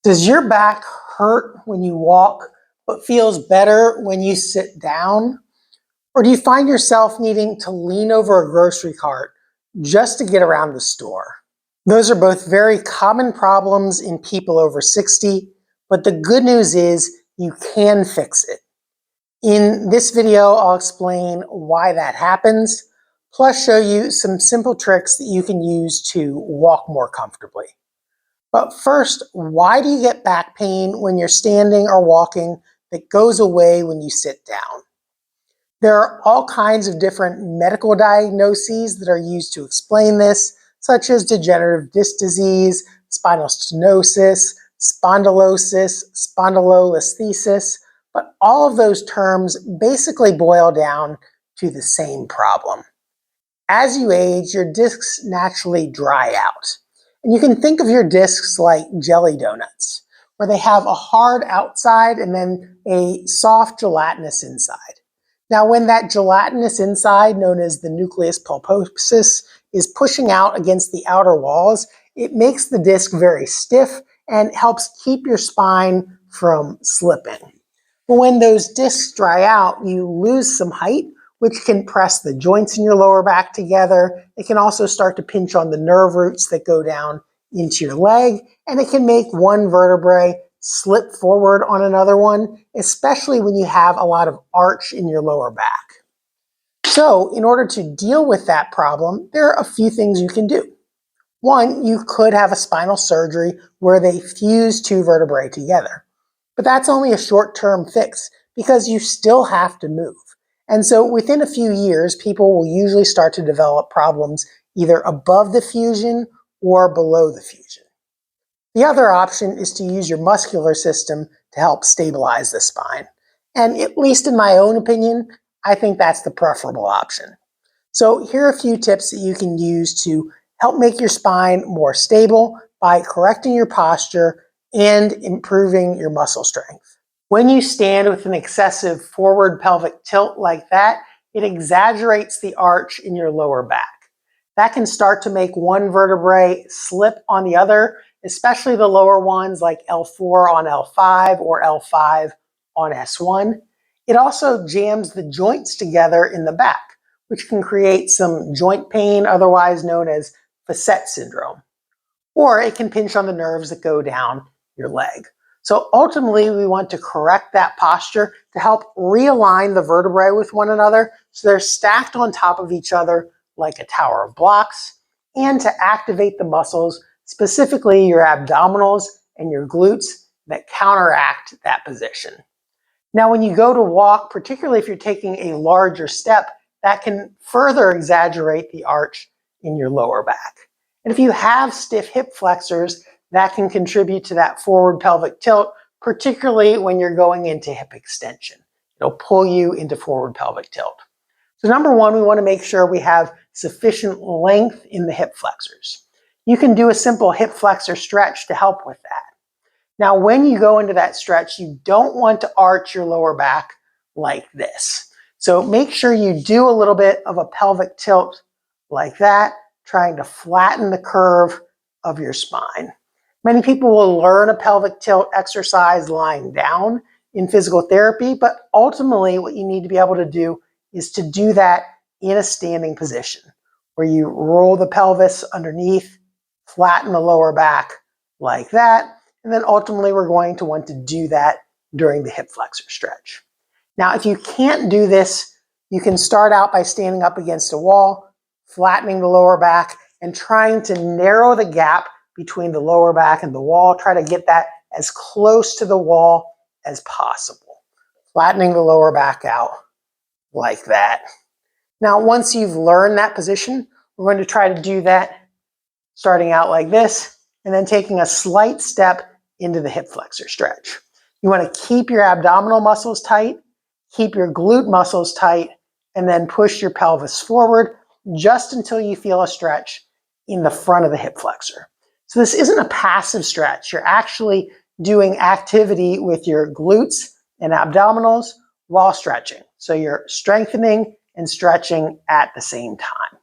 Does your back hurt when you walk, but feels better when you sit down? Or do you find yourself needing to lean over a grocery cart just to get around the store? Those are both very common problems in people over 60, but the good news is you can fix it. In this video, I'll explain why that happens, plus show you some simple tricks that you can use to walk more comfortably. But first, why do you get back pain when you're standing or walking that goes away when you sit down? There are all kinds of different medical diagnoses that are used to explain this, such as degenerative disc disease, spinal stenosis, spondylosis, spondylolisthesis, but all of those terms basically boil down to the same problem. As you age, your discs naturally dry out. And you can think of your discs like jelly donuts, where they have a hard outside and then a soft gelatinous inside. Now, when that gelatinous inside, known as the nucleus pulposus, is pushing out against the outer walls, it makes the disc very stiff and helps keep your spine from slipping. But when those discs dry out, you lose some height, which can press the joints in your lower back together. It can also start to pinch on the nerve roots that go down into your leg, and it can make one vertebrae slip forward on another one, especially when you have a lot of arch in your lower back. So, in order to deal with that problem, there are a few things you can do. One, you could have a spinal surgery where they fuse two vertebrae together. But that's only a short-term fix because you still have to move. And so within a few years, people will usually start to develop problems either above the fusion or below the fusion. The other option is to use your muscular system to help stabilize the spine. And at least in my own opinion, I think that's the preferable option. So here are a few tips that you can use to help make your spine more stable by correcting your posture and improving your muscle strength. When you stand with an excessive forward pelvic tilt like that, it exaggerates the arch in your lower back. That can start to make one vertebrae slip on the other, especially the lower ones like L4 on L5 or L5 on S1. It also jams the joints together in the back, which can create some joint pain, otherwise known as facet syndrome. Or it can pinch on the nerves that go down your leg. So ultimately, we want to correct that posture to help realign the vertebrae with one another so they're stacked on top of each other like a tower of blocks, and to activate the muscles, specifically your abdominals and your glutes, that counteract that position. Now, when you go to walk, particularly if you're taking a larger step, that can further exaggerate the arch in your lower back. And if you have stiff hip flexors, that can contribute to that forward pelvic tilt, particularly when you're going into hip extension. It'll pull you into forward pelvic tilt. So number one, we want to make sure we have sufficient length in the hip flexors. You can do a simple hip flexor stretch to help with that. Now, when you go into that stretch, you don't want to arch your lower back like this. So make sure you do a little bit of a pelvic tilt like that, trying to flatten the curve of your spine. Many people will learn a pelvic tilt exercise lying down in physical therapy, but ultimately what you need to be able to do is to do that in a standing position, where you roll the pelvis underneath, flatten the lower back like that, and then ultimately we're going to want to do that during the hip flexor stretch. Now, if you can't do this, you can start out by standing up against a wall, flattening the lower back, and trying to narrow the gap between the lower back and the wall. Try to get that as close to the wall as possible. Flattening the lower back out like that. Now, once you've learned that position, we're going to try to do that starting out like this, and then taking a slight step into the hip flexor stretch. You want to keep your abdominal muscles tight, keep your glute muscles tight, and then push your pelvis forward just until you feel a stretch in the front of the hip flexor. So this isn't a passive stretch. You're actually doing activity with your glutes and abdominals while stretching. So you're strengthening and stretching at the same time.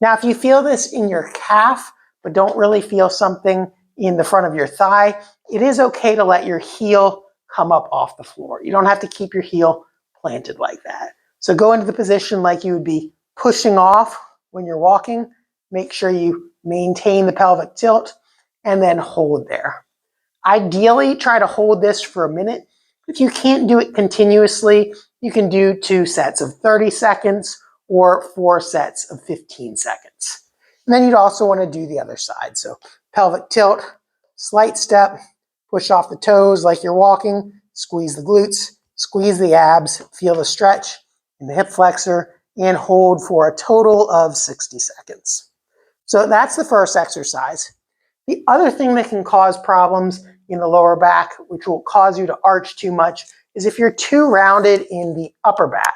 Now, if you feel this in your calf, but don't really feel something in the front of your thigh, it is okay to let your heel come up off the floor. You don't have to keep your heel planted like that. So go into the position like you would be pushing off when you're walking. Make sure you maintain the pelvic tilt and then hold there. Ideally, try to hold this for a minute. If you can't do it continuously, you can do 2 sets of 30 seconds or 4 sets of 15 seconds. And then you'd also want to do the other side. So pelvic tilt, slight step, push off the toes like you're walking, squeeze the glutes, squeeze the abs, feel the stretch in the hip flexor, and hold for a total of 60 seconds. So that's the first exercise. The other thing that can cause problems in the lower back, which will cause you to arch too much, is if you're too rounded in the upper back.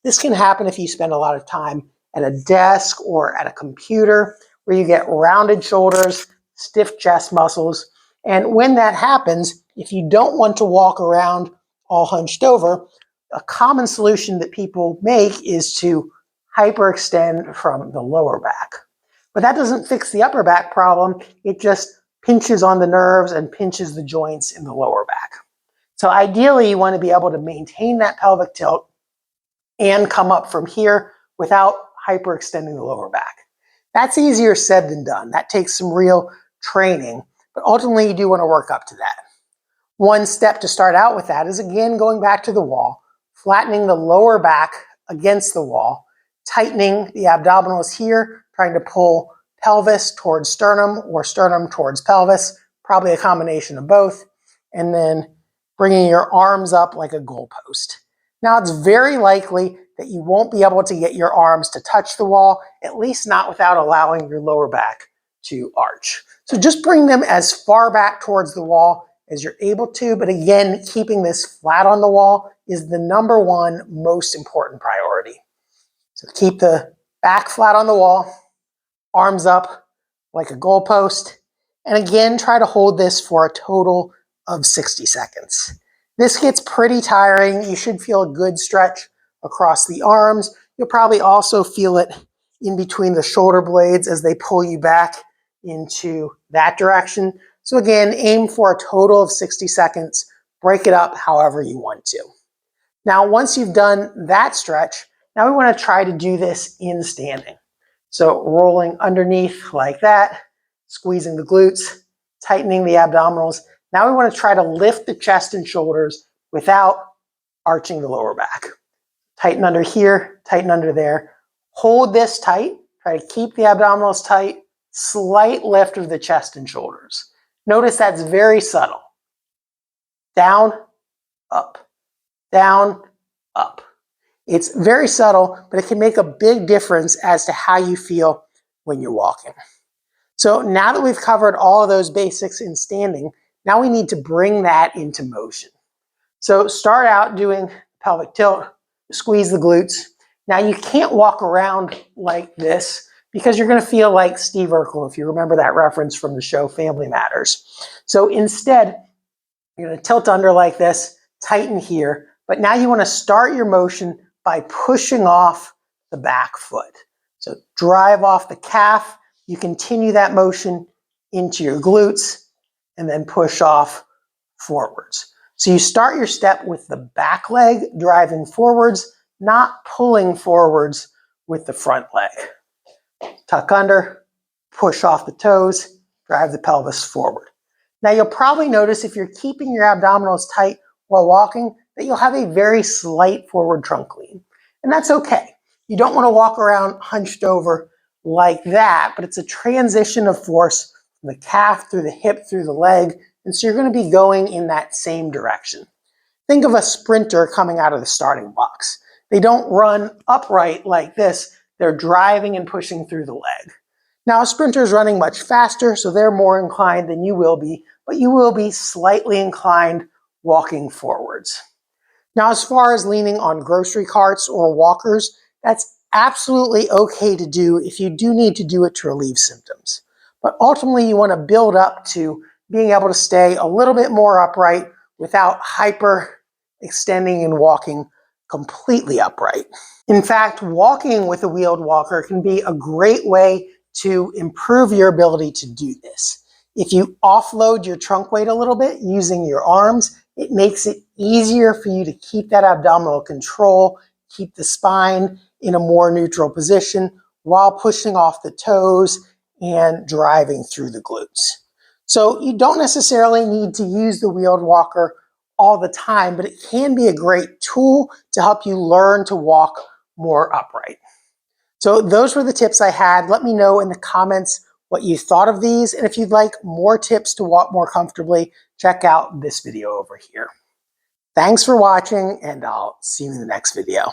This can happen if you spend a lot of time at a desk or at a computer where you get rounded shoulders, stiff chest muscles. And when that happens, if you don't want to walk around all hunched over, a common solution that people make is to hyperextend from the lower back. But that doesn't fix the upper back problem. It just pinches on the nerves and pinches the joints in the lower back. So ideally, you want to be able to maintain that pelvic tilt and come up from here without hyperextending the lower back. That's easier said than done. That takes some real training, but ultimately you do want to work up to that. One step to start out with that is, again, going back to the wall, flattening the lower back against the wall, tightening the abdominals here, trying to pull pelvis towards sternum or sternum towards pelvis, probably a combination of both, and then bringing your arms up like a goalpost. Now, it's very likely that you won't be able to get your arms to touch the wall, at least not without allowing your lower back to arch. So just bring them as far back towards the wall as you're able to, but again, keeping this flat on the wall is the number one most important priority. So keep the back flat on the wall, arms up like a goalpost, and again, try to hold this for a total of 60 seconds. This gets pretty tiring. You should feel a good stretch across the arms. You'll probably also feel it in between the shoulder blades as they pull you back into that direction. So again, aim for a total of 60 seconds. Break it up however you want to. Now, once you've done that stretch, now we want to try to do this in standing. So rolling underneath like that, squeezing the glutes, tightening the abdominals. Now we want to try to lift the chest and shoulders without arching the lower back. Tighten under here, tighten under there. Hold this tight. Try to keep the abdominals tight. Slight lift of the chest and shoulders. Notice that's very subtle. Down, up, down, up. It's very subtle, but it can make a big difference as to how you feel when you're walking. So now that we've covered all of those basics in standing, now we need to bring that into motion. So start out doing pelvic tilt, squeeze the glutes. Now you can't walk around like this because you're going to feel like Steve Urkel, if you remember that reference from the show Family Matters. So instead, you're going to tilt under like this, tighten here, but now you want to start your motion by pushing off the back foot. So drive off the calf, you continue that motion into your glutes, and then push off forwards. So you start your step with the back leg driving forwards, not pulling forwards with the front leg. Tuck under, push off the toes, drive the pelvis forward. Now you'll probably notice if you're keeping your abdominals tight while walking that you'll have a very slight forward trunk lean. And that's okay. You don't want to walk around hunched over like that, but it's a transition of force from the calf through the hip through the leg, and so you're going to be going in that same direction. Think of a sprinter coming out of the starting blocks. They don't run upright like this. They're driving and pushing through the leg. Now, a sprinter is running much faster, so they're more inclined than you will be, but you will be slightly inclined walking forwards. Now, as far as leaning on grocery carts or walkers, that's absolutely okay to do if you do need to do it to relieve symptoms. But ultimately, you want to build up to being able to stay a little bit more upright without hyper extending and walking completely upright. In fact, walking with a wheeled walker can be a great way to improve your ability to do this. If you offload your trunk weight a little bit using your arms, it makes it easier for you to keep that abdominal control, keep the spine in a more neutral position while pushing off the toes and driving through the glutes. So you don't necessarily need to use the wheeled walker all the time, but it can be a great tool to help you learn to walk more upright. So those were the tips I had. Let me know in the comments what you thought of these. And if you'd like more tips to walk more comfortably, check out this video over here. Thanks for watching, and I'll see you in the next video.